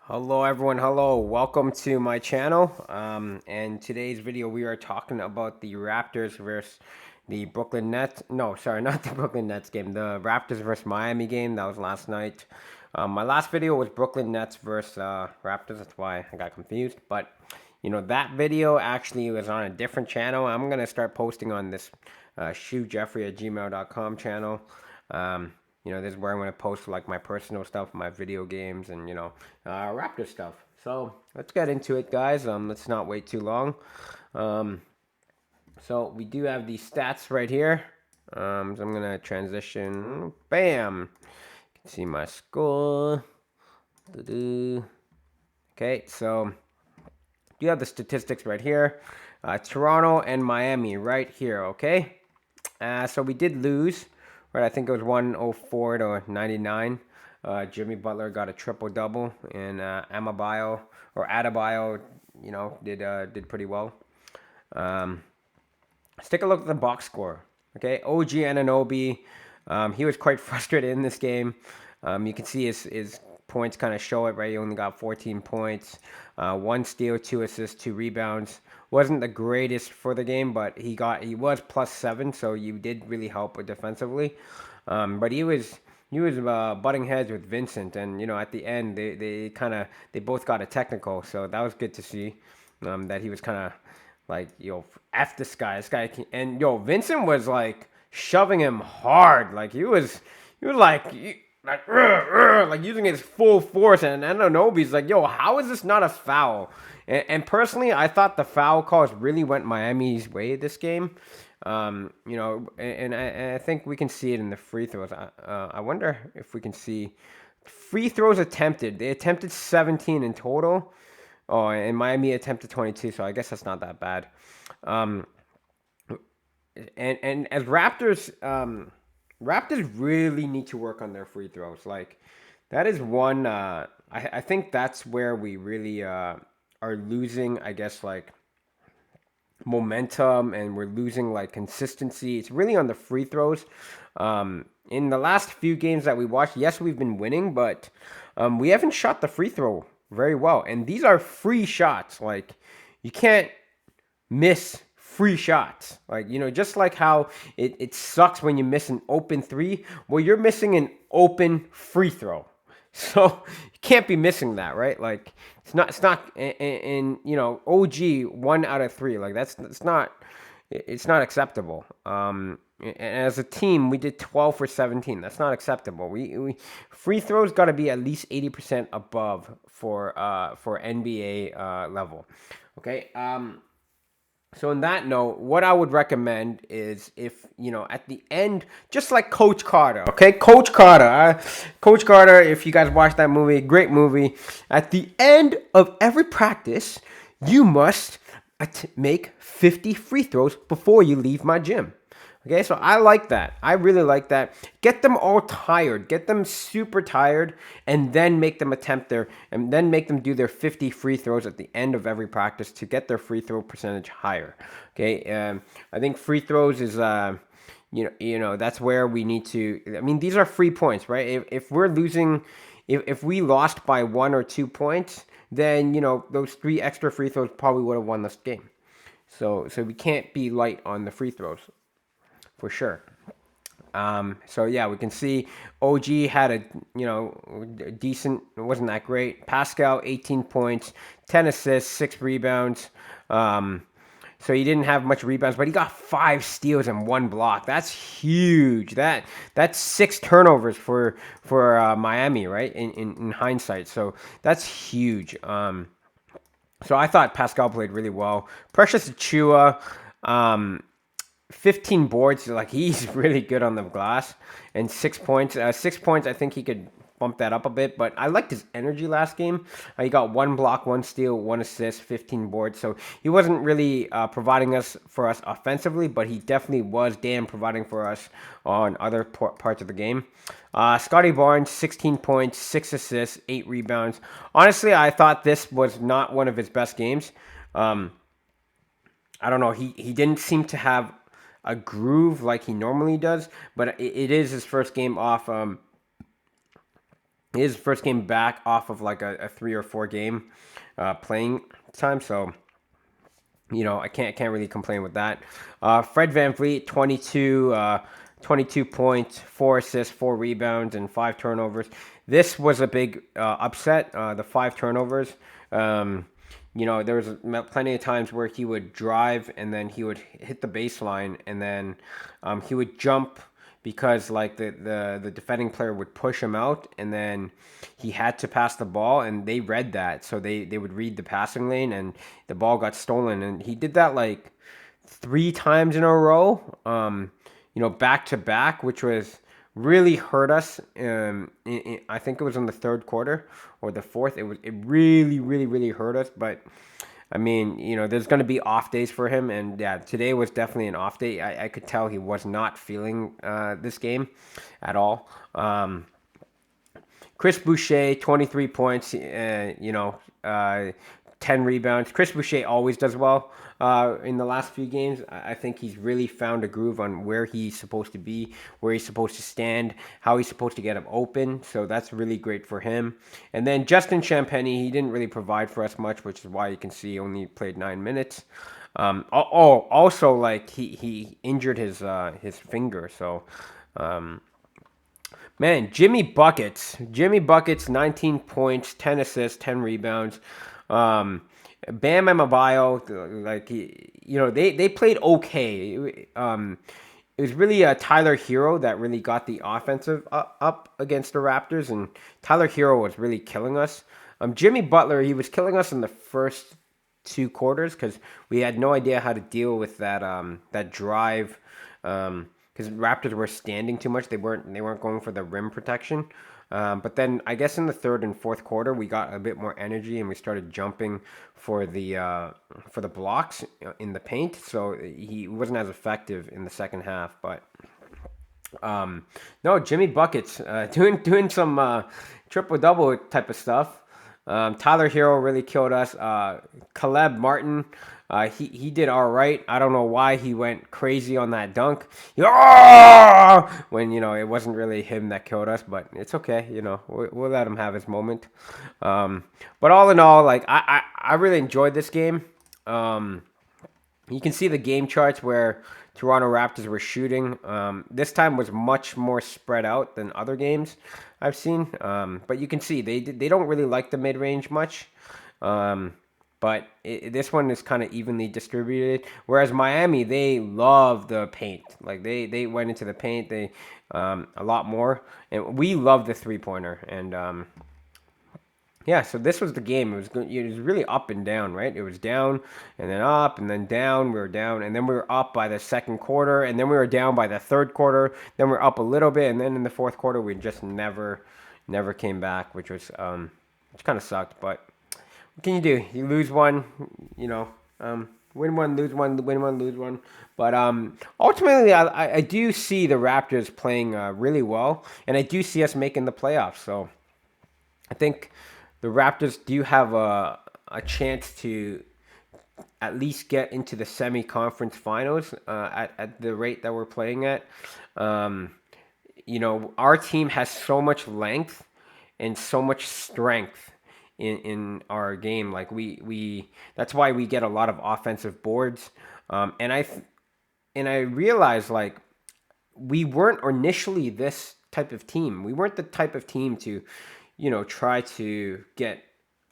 Hello everyone, hello. Welcome to my channel. And today's video we are talking about the Raptors versus the Brooklyn Nets. No, sorry, not the Brooklyn Nets game. The Raptors versus Miami game. That was last night. My last video was Brooklyn Nets versus Raptors. That's why I got confused. But that video actually was on a different channel. I'm gonna start posting on this shoejeffrey@gmail.com channel. Um, this is where I'm going to post like my personal stuff, my video games, and Raptor stuff. So let's get into it, guys. Let's not wait too long. Um, so we do have the stats right here. So I'm gonna transition. Bam. You can see my score. Doo-doo. Okay, so you have the statistics right here. Toronto and Miami right here. Okay. So we did lose, right? I think it was 104 to 99. Jimmy Butler got a triple double, and Adebayo, did pretty well. Let's take a look at the box score. Okay, OG Anunoby, he was quite frustrated in this game. You can see his points kind of show it, right? He only got 14 points, one steal, two assists, two rebounds. Wasn't the greatest for the game, but he was +7, so you did really help defensively. But he was butting heads with Vincent, and at the end they both got a technical, so that was good to see. That he was kind of like, F this guy. This guy can, and Vincent was like shoving him hard. Like he was like using his full force, and Anunoby's like, how is this not a foul? And personally, I thought the foul calls really went Miami's way this game. And I think we can see it in the free throws. I wonder if we can see free throws attempted. They attempted 17 in total. Oh, and Miami attempted 22, so I guess that's not that bad. Um, and as Raptors really need to work on their free throws. Like that is one. I think that's where we really are losing. I guess like momentum, and we're losing like consistency. It's really on the free throws. In the last few games that we watched, yes, we've been winning, but we haven't shot the free throw very well. And these are free shots. Like you can't miss free shots. Like, just like how it sucks when you miss an open three. Well, you're missing an open free throw. So you can't be missing that, right? Like it's not in OG 1 out of 3. Like it's not acceptable. And as a team, we did 12 for 17. That's not acceptable. We free throws got to be at least 80% above for NBA level. Okay. So on that note, what I would recommend is if, at the end, just like Coach Carter, okay? Coach Carter, if you guys watched that movie, great movie. At the end of every practice, you must make 50 free throws before you leave my gym. Okay, so I like that. I really like that. Get them all tired. Get them super tired, and then make them do their 50 free throws at the end of every practice to get their free throw percentage higher. Okay, I think free throws is that's where we need to. I mean, these are free points, right? If we're losing, if we lost by 1 or 2 points, then those 3 extra free throws probably would have won this game. So we can't be light on the free throws for sure. So yeah, we can see OG had a decent. It wasn't that great. Pascal 18 points, 10 assists, 6 rebounds. So he didn't have much rebounds, but he got 5 steals and 1 block. That's huge. That's 6 turnovers for Miami, right? In hindsight, so that's huge. So I thought Pascal played really well. Precious Achua. 15 boards, like he's really good on the glass, and 6 points. 6 points, I think he could bump that up a bit, but I liked his energy last game. He got 1 block, 1 steal, 1 assist, 15 boards. So he wasn't really providing us for us offensively, but he definitely was damn providing for us on other parts of the game. Scotty Barnes, 16 points, 6 assists, 8 rebounds. Honestly, I thought this was not one of his best games. I don't know. He didn't seem to have a groove like he normally does, but it is his first game off his first game back off of like a 3 or 4 game playing time. So I can't really complain with that. Fred VanVleet, 22 points, 4 assists, 4 rebounds, and 5 turnovers. This was a big upset. The 5 turnovers. Um, there was plenty of times where he would drive and then he would hit the baseline and then he would jump because like the defending player would push him out and then he had to pass the ball and they read that, so they would read the passing lane and the ball got stolen, and he did that like 3 times in a row, back to back, which was really hurt us. I think it was in the third quarter or the fourth. It really really really hurt us, but I mean, there's going to be off days for him, and yeah, today was definitely an off day. I could tell he was not feeling this game at all. Chris Boucher, 23 points, 10 rebounds. Chris Boucher always does well in the last few games. I think he's really found a groove on where he's supposed to be, where he's supposed to stand, how he's supposed to get him open. So that's really great for him. And then Justin Champagnie, he didn't really provide for us much, which is why you can see he only played 9 minutes. Also, like he injured his finger, so. Man, Jimmy Buckets, 19 points, 10 assists, 10 rebounds. Bam Adebayo, like they played okay. It was really Tyler Hero that really got the offensive up against the Raptors, and Tyler Hero was really killing us. Jimmy Butler, he was killing us in the first 2 quarters because we had no idea how to deal with that drive. Because Raptors were standing too much. They weren't going for the rim protection. But then I guess in the third and fourth quarter we got a bit more energy and we started jumping for the blocks in the paint. So he wasn't as effective in the second half. But no, Jimmy Buckets doing some triple double type of stuff. Tyler Hero really killed us. Caleb Martin, he did all right. I don't know why he went crazy on that dunk. When it wasn't really him that killed us, but it's okay. We'll let him have his moment. But all in all, like I really enjoyed this game. You can see the game charts where Toronto Raptors were shooting. This time was much more spread out than other games I've seen. But you can see they don't really like the mid range much. But this one is kind of evenly distributed. Whereas Miami, they love the paint. Like they went into the paint a lot more, and we love the 3-pointer. And yeah, so this was the game. It was really up and down, right? It was down and then up and then down. We were down and then we were up by the second quarter and then we were down by the third quarter. Then we are up a little bit and then in the fourth quarter we just never came back, which kind of sucked. But what can you do? You lose one, win one, lose one, win one, lose one. But ultimately, I do see the Raptors playing really well, and I do see us making the playoffs. So I think the Raptors do have a chance to at least get into the semi-conference finals at the rate that we're playing at. Our team has so much length and so much strength in our game. Like we that's why we get a lot of offensive boards. And I realized like we weren't initially this type of team. We weren't the type of team to, try to get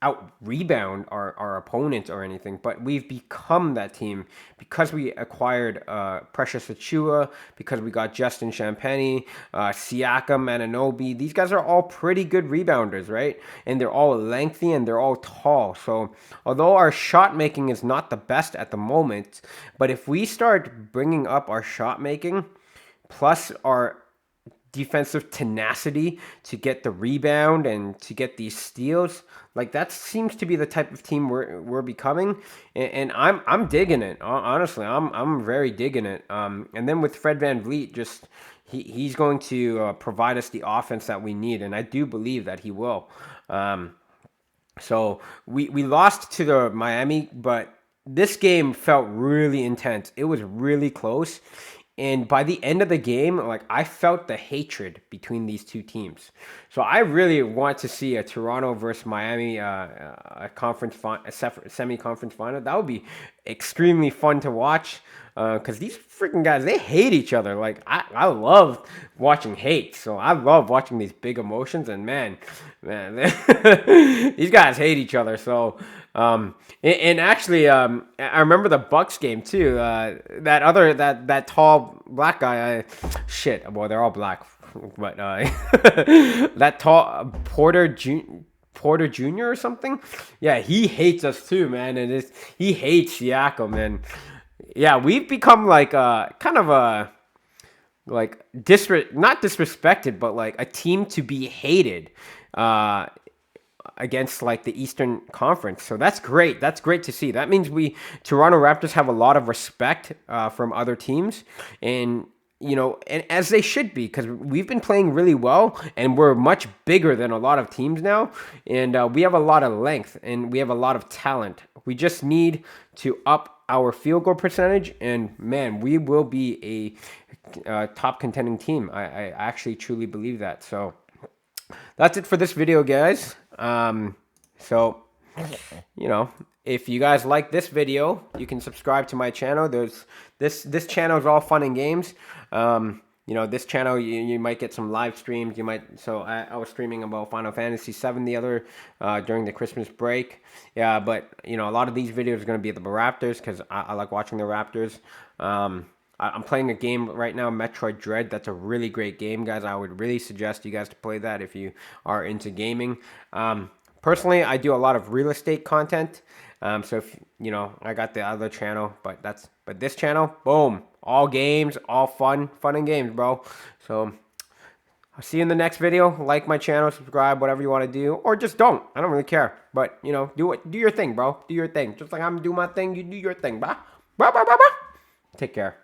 out rebound our opponents or anything, but we've become that team because we acquired Precious Achua, because we got Justin Champagnie, Siakam, Anunoby. These guys are all pretty good rebounders, right? And they're all lengthy and they're all tall. So although our shot making is not the best at the moment, but if we start bringing up our shot making plus our defensive tenacity to get the rebound and to get these steals, like that seems to be the type of team we're becoming, and I'm digging it. Honestly, I'm very digging it. And then with Fred VanVleet, just he's going to provide us the offense that we need, and I do believe that he will. So we lost to the Miami, but this game felt really intense. It was really close. And by the end of the game, like I felt the hatred between these two teams. So I really want to see a Toronto versus Miami semi-conference final. That would be extremely fun to watch because these freaking guys, they hate each other. Like I love watching hate. So I love watching these big emotions. And man, these guys hate each other. So and actually, I remember the Bucks game too. That tall black guy. Shit, well they're all black, but that tall Porter Jr. or something. Yeah, he hates us too, man, and he hates Siakam, and yeah, we've become like kind of a like not disrespected, but like a team to be hated. Against like the Eastern Conference. So that's great. That's great to see. That means we Toronto Raptors have a lot of respect from other teams, and and as they should be, because we've been playing really well, and we're much bigger than a lot of teams now, and we have a lot of length, and we have a lot of talent. We just need to up our field goal percentage, and man, we will be a top contending team. I actually truly believe that. So that's it for this video, guys. So, if you guys like this video, you can subscribe to my channel. This channel is all fun and games. This channel you might get some live streams. I was streaming about Final Fantasy VII the other during the Christmas break. Yeah, but a lot of these videos are gonna be the Raptors because I like watching the Raptors. I'm playing a game right now, Metroid Dread. That's a really great game, guys. I would really suggest you guys to play that if you are into gaming. Personally, I do a lot of real estate content. So if I got the other channel, but this channel, boom, all games, all fun and games, bro. So I'll see you in the next video. Like my channel, subscribe, whatever you want to do, or just don't. I don't really care. But do your thing, bro. Do your thing. Just like I'm doing my thing, you do your thing, bro. Take care.